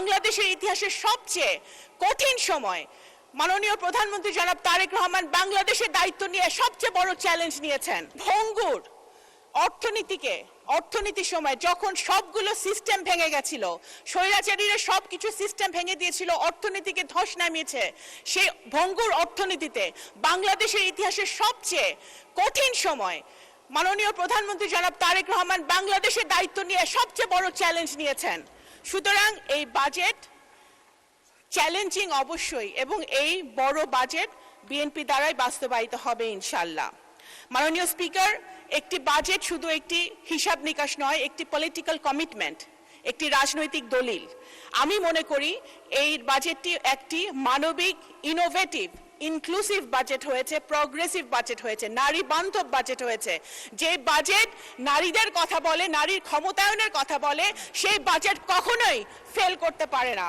বাংলাদেশের ইতিহাসের সবচেয়ে কঠিন সময় মাননীয় প্রধানমন্ত্রী জনাব তারেক রহমান বাংলাদেশের দায়িত্ব নিয়ে সবচেয়ে বড় চ্যালেঞ্জ নিয়েছেন। ভঙ্গুর অর্থনীতির সময় যখন সবগুলো সিস্টেম ভেঙে গেছিল, স্বৈরাচারীরা সবকিছু সিস্টেম ভেঙে দিয়েছিল, অর্থনীতিকে ধস নামিয়েছে, সেই ভঙ্গুর অর্থনীতিতে বাংলাদেশের ইতিহাসের সবচেয়ে কঠিন সময় মাননীয় প্রধানমন্ত্রী জনাব তারেক রহমান বাংলাদেশের দায়িত্ব নিয়ে সবচেয়ে বড় চ্যালেঞ্জ নিয়েছেন। সুতরাং এই বাজেট চ্যালেঞ্জিং অবশ্যই, এবং এই বড় বাজেট বিএনপি দ্বারাই বাস্তবায়িত হবে ইনশাআল্লাহ। মাননীয় স্পিকার, একটি বাজেট শুধু একটি হিসাব নিকাশ নয়, একটি পলিটিক্যাল কমিটমেন্ট, একটি রাজনৈতিক দলিল। আমি মনে করি এই বাজেটটি একটি মানবিক, ইনোভেটিভ, ইনক্লুসিভ বাজেট হয়েছে, প্রগ্রেসিভ বাজেট হয়েছে, নারী বান্ধব বাজেট হয়েছে। যে বাজেট নারীদের কথা বলে, নারীর ক্ষমতায়নের কথা বলে, সেই বাজেট কখনোই ফেল করতে পারে না।